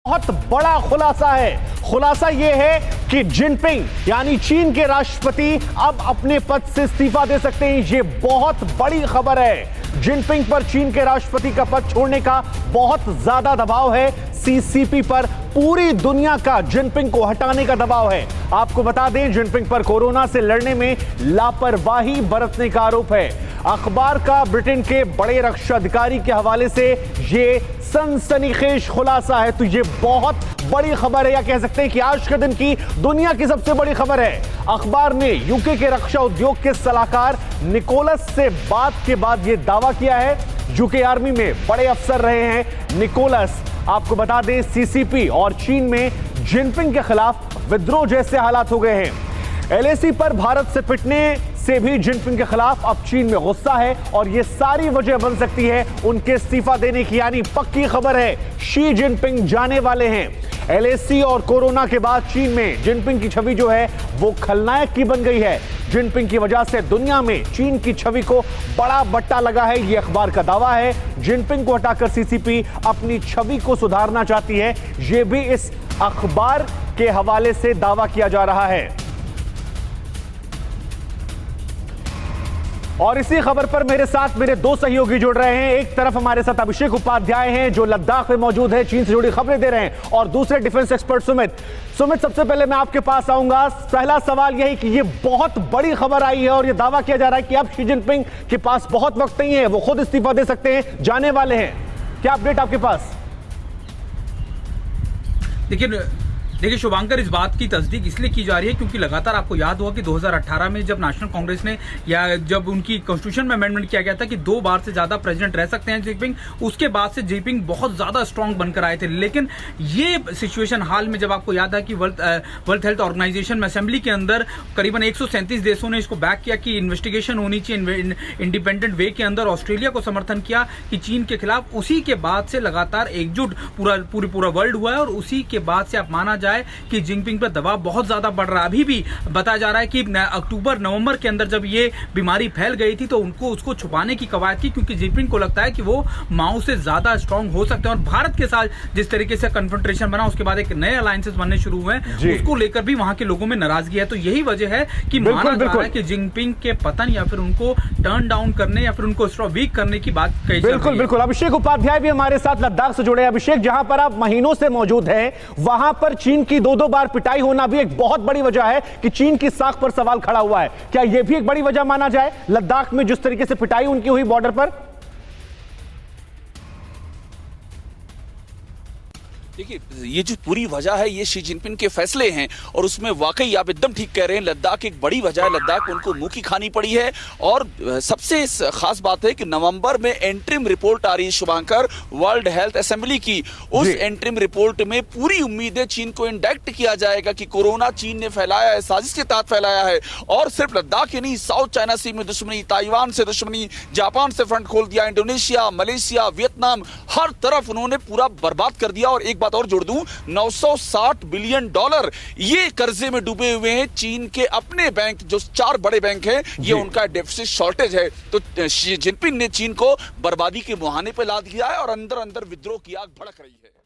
बहुत बड़ा खुलासा है। खुलासा यह है कि जिनपिंग यानी चीन के राष्ट्रपति अब अपने पद से इस्तीफा दे सकते हैं। यह बहुत बड़ी खबर है। जिनपिंग पर चीन के राष्ट्रपति का पद छोड़ने का बहुत ज्यादा दबाव है। सीसीपी पर पूरी दुनिया का जिनपिंग को हटाने का दबाव है। आपको बता दें, जिनपिंग पर कोरोना से लड़ने में लापरवाही बरतने का आरोप है। अखबार का ब्रिटेन के बड़े रक्षा अधिकारी के हवाले से यह सनसनीखेज खुलासा है। तो यह बहुत बड़ी खबर है, या कह सकते हैं कि आज के दिन की दुनिया की सबसे बड़ी खबर है। अखबार ने यूके के रक्षा उद्योग के सलाहकार निकोलस से बात के बाद यह दावा किया है। यूके आर्मी में बड़े अफसर रहे हैं निकोलस। आपको बता दें, सीसीपी और चीन में जिनपिंग के खिलाफ विद्रोह जैसे हालात हो गए हैं। एलएसी पर भारत से पिटने से भी जिनपिंग के खिलाफ अब चीन में गुस्सा है, और यह सारी वजह बन सकती है उनके इस्तीफा देने की। यानी पक्की खबर है, शी जिनपिंग जाने वाले हैं। एलएसी और कोरोना के बाद चीन में जिनपिंग की छवि जो है वो खलनायक की बन गई है। जिनपिंग की वजह से दुनिया में चीन की छवि को बड़ा बट्टा लगा है, यह अखबार का दावा है। जिनपिंग को हटाकर सीसीपी अपनी छवि को सुधारना चाहती है, यह भी इस अखबार के हवाले से दावा किया जा रहा है। और इसी खबर पर मेरे साथ मेरे दो सहयोगी जुड़ रहे हैं। एक तरफ हमारे साथ अभिषेक उपाध्याय हैं जो लद्दाख में मौजूद है, चीन से जुड़ी खबरें दे रहे हैं, और दूसरे डिफेंस एक्सपर्ट सुमित। सबसे पहले मैं आपके पास आऊंगा। पहला सवाल यही कि ये बहुत बड़ी खबर आई है और ये दावा किया जा रहा है कि अब शी जिनपिंग के पास बहुत वक्त नहीं है, वो खुद इस्तीफा दे सकते हैं, जाने वाले हैं। क्या अपडेट आपके पास? देखिए शुभांकर, इस बात की तस्दीक इसलिए की जा रही है क्योंकि लगातार आपको याद होगा कि 2018 में जब नेशनल कांग्रेस ने या जब उनकी कॉन्स्टिट्यूशन में अमेंडमेंट किया गया था कि 2 बार से ज्यादा प्रेसिडेंट रह सकते हैं जिनपिंग, उसके बाद से जिनपिंग बहुत ज्यादा स्ट्रांग बनकर आए थे। लेकिन ये सिचुएशन हाल में, जब आपको याद है कि वर्ल्ड हेल्थ ऑर्गेनाइजेशन में असेंबली के अंदर करीबन 137 देशों ने इसको बैक किया कि इन्वेस्टिगेशन होनी चाहिए इंडिपेंडेंट वे के अंदर, ऑस्ट्रेलिया को समर्थन किया कि चीन के खिलाफ, उसी के बाद से लगातार एकजुट पूरा वर्ल्ड हुआ है। और उसी के बाद से आप माना कि जिनपिंग पर दबाव बहुत ज्यादा बढ़ रहा है। अभी भी बताया जा रहा है कि अक्टूबर नवंबर के अंदर जब ये बीमारी फैल गई थी तो उसको छुपाने की कवायद की, क्योंकि जिनपिंग को लगता है कि वो माओ से ज्यादा स्ट्रांग हो सकते हैं। और भारत के साथ जिस तरीके से कन्फ्रंटेशन बना, उसके बाद एक नए अलायंसेस बनने शुरू हुए हैं, उसको लेकर भी वहां के लोगों में नाराजगी है। तो यही वजह है कि माना जा रहा है कि जिनपिंग के पतन या फिर उनको टर्न डाउन करने या फिर उनको वीक करने की बात कही जा रही है। बिल्कुल। अभिषेक उपाध्याय भी हमारे साथ लद्दाख से जुड़े। अभिषेक, जहां पर आप महीनों से मौजूद हैं, वहां पर चीन की 2 बार पिटाई होना भी एक बहुत बड़ी वजह है कि चीन की साख पर सवाल खड़ा हुआ है। क्या यह भी एक बड़ी वजह माना जाए, लद्दाख में जिस तरीके से पिटाई उनकी हुई बॉर्डर पर? देखिए, ये जो पूरी वजह है ये शी जिनपिंग के फैसले हैं, और उसमें वाकई आप एकदम ठीक कह रहे हैं, लद्दाख एक बड़ी वजह है। लद्दाख उनको मुंह की खानी पड़ी है। और सबसे खास बात है कि नवंबर में एंट्रिम रिपोर्ट आ रही है शुभांकर, वर्ल्ड हेल्थ असेंबली की। उस एंट्रिम रिपोर्ट में पूरी उम्मीद है चीन को इंडाइक्ट किया जाएगा कि कोरोना चीन ने फैलाया है, साजिश के तहत फैलाया है। और सिर्फ लद्दाख ही नहीं, साउथ चाइना सी में दुश्मनी, ताइवान से दुश्मनी, जापान से फ्रंट खोल दिया, इंडोनेशिया, मलेशिया, वियतनाम, हर तरफ उन्होंने पूरा बर्बाद कर दिया। और एक बात और जोड़ दूं, $960 बिलियन ये कर्जे में डूबे हुए हैं। चीन के अपने बैंक, जो 4 बड़े बैंक हैं, ये उनका डेफिसिट शॉर्टेज है। तो शी जिनपिंग ने चीन को बर्बादी के मुहाने पे ला दिया है और अंदर अंदर विद्रोह की आग भड़क रही है।